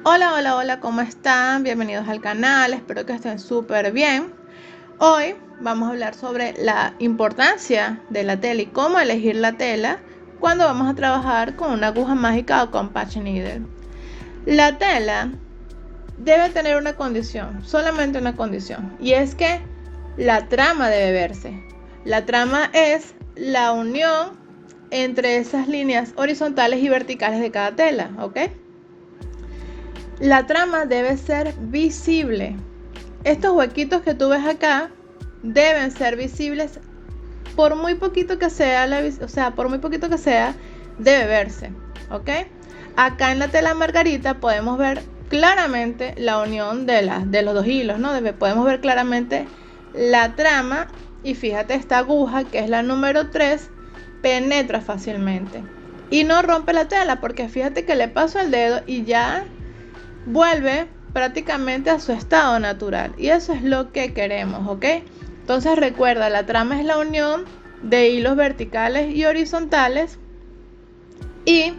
Hola, hola, hola, ¿cómo están? Bienvenidos al canal, espero que estén súper bien. Hoy vamos a hablar sobre la importancia de la tela y cómo elegir la tela cuando vamos a trabajar con una aguja mágica o con patch needle. La tela debe tener una condición, solamente una condición, y es que la trama debe verse. La trama es la unión entre esas líneas horizontales y verticales de cada tela, ¿ok? La trama debe ser visible. Estos huequitos que tú ves acá deben ser visibles por muy poquito que sea, por muy poquito que sea, debe verse, ¿ok? Acá en la tela margarita podemos ver claramente la unión de los dos hilos, ¿no? Podemos ver claramente la trama y fíjate esta aguja que es la número 3 penetra fácilmente y no rompe la tela porque fíjate que le paso el dedo y ya vuelve prácticamente a su estado natural y eso es lo que queremos, ¿ok? Entonces recuerda, la trama es la unión de hilos verticales y horizontales y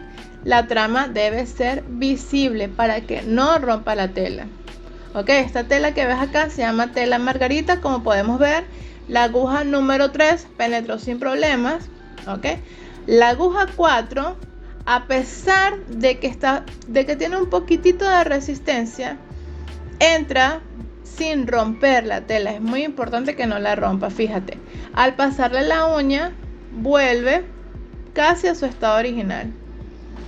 la trama debe ser visible para que no rompa la tela. Ok, esta tela que ves acá se llama tela margarita, como podemos ver. La aguja número 3 penetró sin problemas. Ok, la aguja 4, a pesar de que tiene un poquitito de resistencia, entra sin romper la tela. Es muy importante que no la rompa, fíjate. Al pasarle la uña, vuelve casi a su estado original.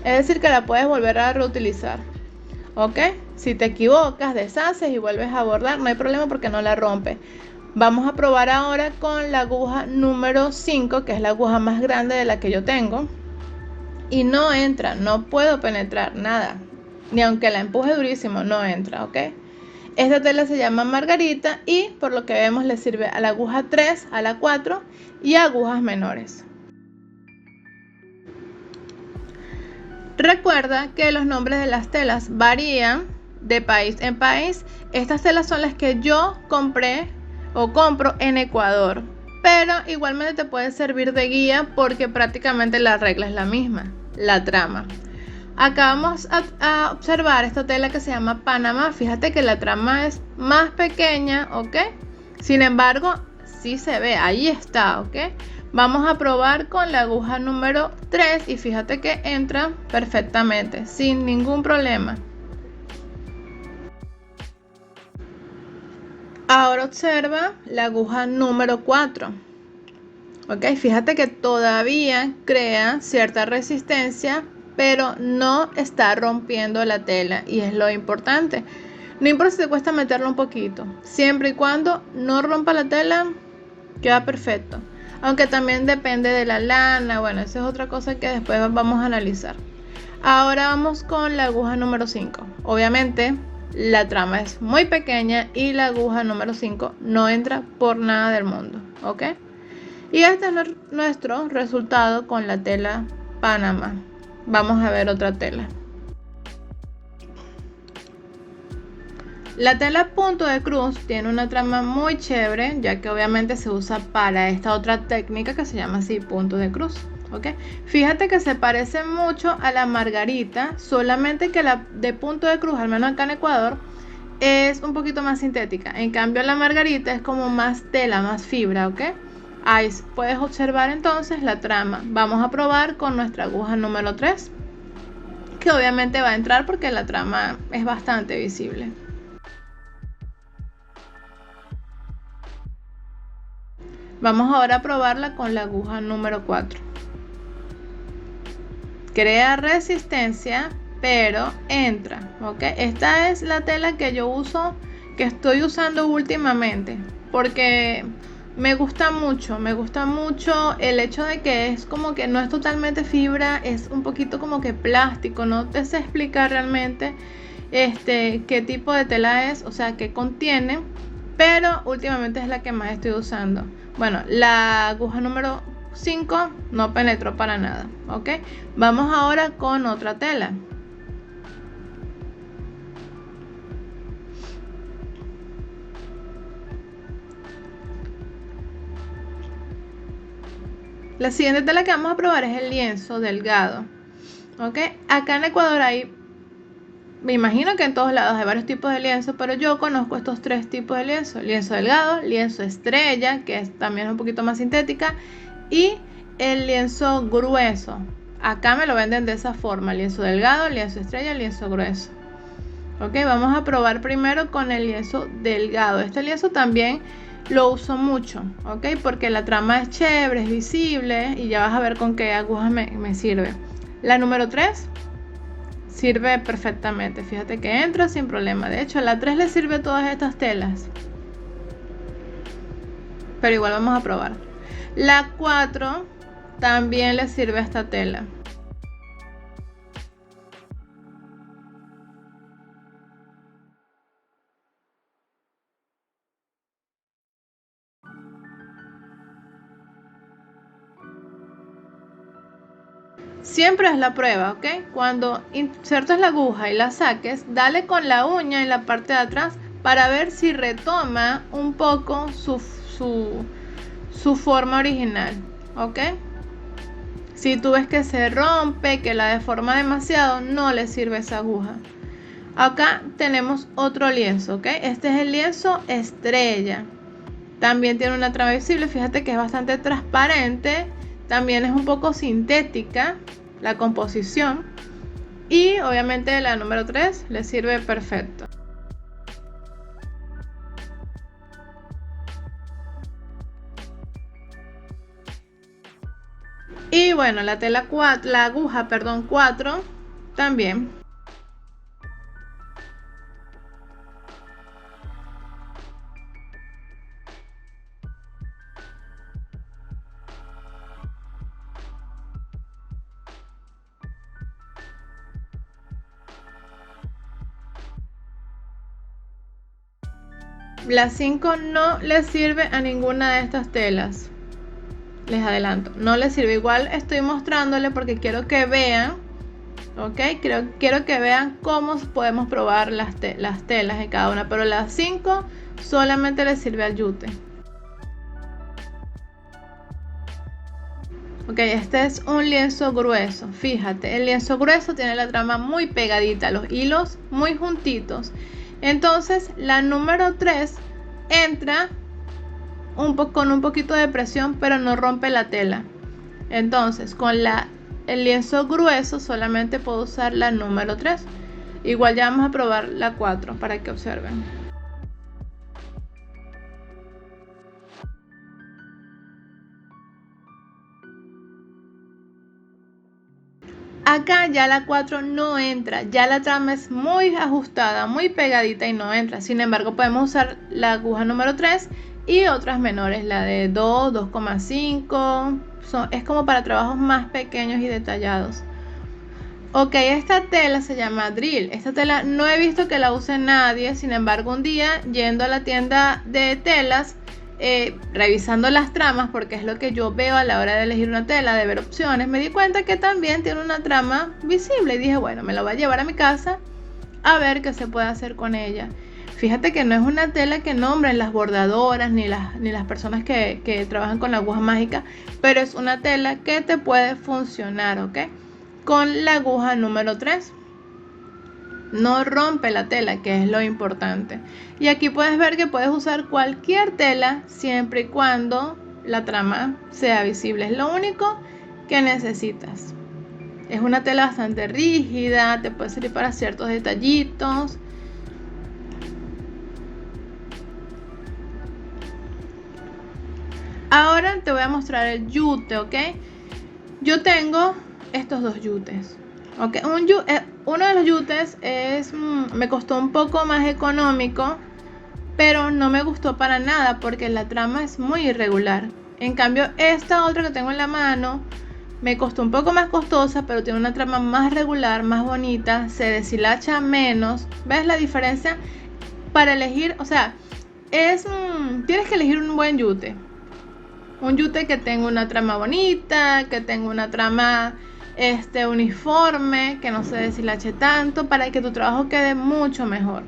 Es decir, que la puedes volver a reutilizar. ¿Ok? Si te equivocas, deshaces y vuelves a bordar, no hay problema porque no la rompe. Vamos a probar ahora con la aguja número 5, que es la aguja más grande de la que yo tengo. Y no entra, no puedo penetrar nada. Ni aunque la empuje durísimo, no entra, ¿ok? Esta tela se llama margarita y por lo que vemos le sirve a la aguja 3, a la 4 y a agujas menores. Recuerda que los nombres de las telas varían de país en país. Estas telas son las que yo compré o compro en Ecuador, pero igualmente te puede servir de guía porque prácticamente la regla es la misma, la trama. Acá vamos a observar esta tela que se llama Panamá. Fíjate que la trama es más pequeña, ¿ok? Sin embargo, sí se ve, ahí está, ¿ok? Vamos a probar con la aguja número 3 y fíjate que entra perfectamente, sin ningún problema. Ahora observa la aguja número 4. Ok, fíjate que todavía crea cierta resistencia, pero no está rompiendo la tela y es lo importante. No importa si te cuesta meterlo un poquito, siempre y cuando no rompa la tela, queda perfecto. Aunque también depende de la lana, bueno, esa es otra cosa que después vamos a analizar. Ahora vamos con la aguja número 5. Obviamente la trama es muy pequeña y la aguja número 5 no entra por nada del mundo, ¿ok? Y este es nuestro resultado con la tela Panamá. Vamos a ver otra tela. La tela punto de cruz tiene una trama muy chévere, ya que obviamente se usa para esta otra técnica que se llama así punto de cruz. ¿Ok? Fíjate que se parece mucho a la margarita, solamente que la de punto de cruz, al menos acá en Ecuador, es un poquito más sintética. En cambio la margarita es como más tela, más fibra, ¿ok? Ahí puedes observar entonces la trama. Vamos a probar con nuestra aguja número 3, que obviamente va a entrar porque la trama es bastante visible. Vamos ahora a probarla con la aguja número 4. Crea resistencia, pero entra, ¿ok? Esta es la tela que yo uso, que estoy usando últimamente, porque me gusta mucho el hecho de que es como que no es totalmente fibra, es un poquito como que plástico, no te sé explicar realmente qué tipo de tela es, o sea, qué contiene, pero últimamente es la que más estoy usando. Bueno, la aguja número 5 no penetró para nada, ¿ok? Vamos ahora con otra tela. La siguiente tela que vamos a probar es el lienzo delgado, ¿ok? Acá en Ecuador hay me imagino que en todos lados hay varios tipos de lienzo, pero yo conozco estos tres tipos de lienzo: lienzo delgado, lienzo estrella, que también es un poquito más sintética, y el lienzo grueso. Acá me lo venden de esa forma: lienzo delgado, lienzo estrella, lienzo grueso. Ok, vamos a probar primero con el lienzo delgado. Este lienzo también lo uso mucho, ok, porque la trama es chévere, es visible, y ya vas a ver con qué agujas me sirve. La número 3 sirve perfectamente, fíjate que entra sin problema. De hecho, la 3 le sirve a todas estas telas, pero igual vamos a probar. La 4 también le sirve a esta tela. Siempre es la prueba, ¿ok? Cuando insertes la aguja y la saques, dale con la uña en la parte de atrás para ver si retoma un poco su forma original, ¿ok? Si tú ves que se rompe, que la deforma demasiado, no le sirve esa aguja. Acá tenemos otro lienzo, ¿ok? Este es el lienzo estrella. También tiene una trama visible, fíjate que es bastante transparente. También es un poco sintética la composición. Y obviamente la número 3 le sirve perfecto. Y bueno, la tela 4, la aguja, perdón, 4 también. La 5 no le sirve a ninguna de estas telas. Les adelanto, no les sirve. Igual estoy mostrándole porque quiero que vean, ok, quiero que vean cómo podemos probar las telas de cada una, pero la 5 solamente le sirve al yute. Ok, este es un lienzo grueso. Fíjate, el lienzo grueso tiene la trama muy pegadita, los hilos muy juntitos. Entonces la número 3 entra con un poquito de presión, pero no rompe la tela. Entonces con el lienzo grueso solamente puedo usar la número 3. Igual ya vamos a probar la 4 para que observen. Acá ya la 4 no entra, ya la trama es muy ajustada, muy pegadita y no entra. Sin embargo, podemos usar la aguja número 3 y otras menores, la de 2, 2,5. Es como para trabajos más pequeños y detallados. Ok, esta tela se llama drill. Esta tela no he visto que la use nadie. Sin embargo, un día yendo a la tienda de telas, revisando las tramas, porque es lo que yo veo a la hora de elegir una tela, de ver opciones, me di cuenta que también tiene una trama visible y dije, bueno, me la voy a llevar a mi casa a ver qué se puede hacer con ella. Fíjate que no es una tela que nombren las bordadoras ni las personas que trabajan con la aguja mágica, pero es una tela que te puede funcionar, ¿ok? Con la aguja número 3. No rompe la tela, que es lo importante. Y aquí puedes ver que puedes usar cualquier tela siempre y cuando la trama sea visible. Es lo único que necesitas. Es una tela bastante rígida, te puede servir para ciertos detallitos. Ahora te voy a mostrar el yute, ¿ok? Yo tengo estos dos yutes. Okay. Uno de los yutes me costó un poco más económico, pero no me gustó para nada porque la trama es muy irregular. En cambio, esta otra que tengo en la mano me costó un poco más costosa, pero tiene una trama más regular, más bonita, se deshilacha menos. ¿Ves la diferencia? Para elegir, o sea, tienes que elegir un buen yute. Un yute que tenga una trama bonita, que tenga una trama uniforme, que no se deshilache tanto, para que tu trabajo quede mucho mejor.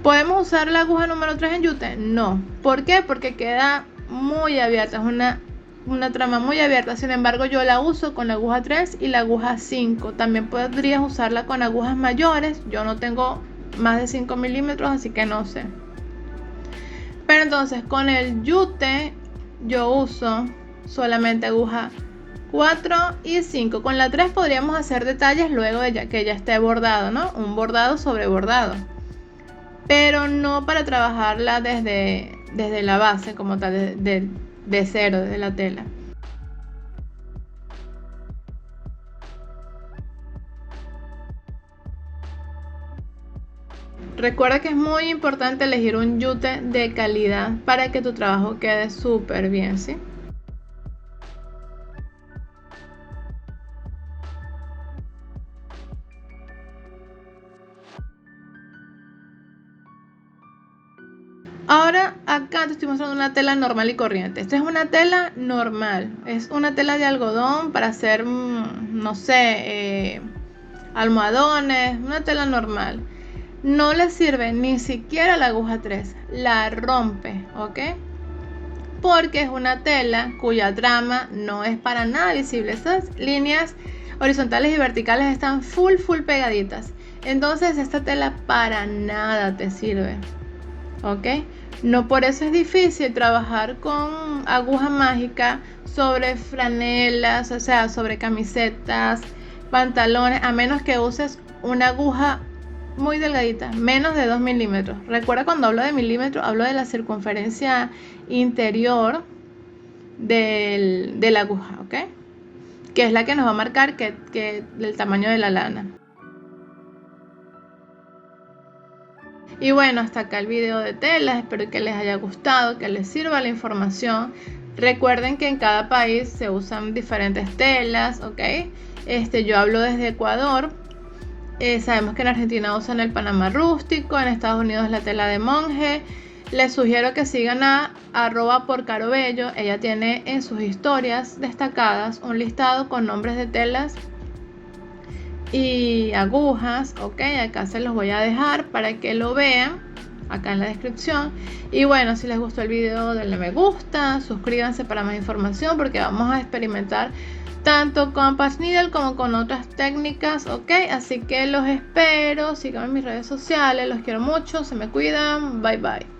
¿Podemos usar la aguja número 3 en yute? No. ¿Por qué? Porque queda muy abierta, es una una trama muy abierta. Sin embargo, yo la uso con la aguja 3 y la aguja 5. También podrías usarla con agujas mayores. Yo no tengo más de 5 milímetros, así que no sé. Pero entonces con el yute yo uso solamente aguja 4 y 5. Con la 3 podríamos hacer detalles luego de que ya esté bordado, ¿no? Un bordado sobre bordado. Pero no para trabajarla desde la base como tal, de cero, desde la tela. Recuerda que es muy importante elegir un yute de calidad para que tu trabajo quede súper bien, ¿sí? Ahora acá te estoy mostrando una tela normal y corriente. Esta es una tela normal. Es una tela de algodón para hacer, no sé, almohadones. Una tela normal. No le sirve ni siquiera la aguja 3. La rompe, ¿ok? Porque es una tela cuya trama no es para nada visible. Estas líneas horizontales y verticales están full pegaditas. Entonces esta tela para nada te sirve. ¿Ok? No por eso es difícil trabajar con aguja mágica sobre franelas, o sea, sobre camisetas, pantalones, a menos que uses una aguja muy delgadita, menos de 2 milímetros. Recuerda, cuando hablo de milímetros, hablo de la circunferencia interior de la aguja, ¿ok? Que es la que nos va a marcar que el tamaño de la lana. Y bueno, hasta acá el video de telas. Espero que les haya gustado, que les sirva la información. Recuerden que en cada país se usan diferentes telas, ¿ok? Yo hablo desde Ecuador. Sabemos que en Argentina usan el Panamá rústico, en Estados Unidos la tela de monje. Les sugiero que sigan a @porcarobello. Ella tiene en sus historias destacadas un listado con nombres de telas y agujas, ok, acá se los voy a dejar para que lo vean acá en la descripción. Y bueno, si les gustó el video, denle me gusta, suscríbanse para más información, porque vamos a experimentar tanto con patch needle como con otras técnicas, ok. Así que los espero, síganme en mis redes sociales, los quiero mucho, se me cuidan, bye bye.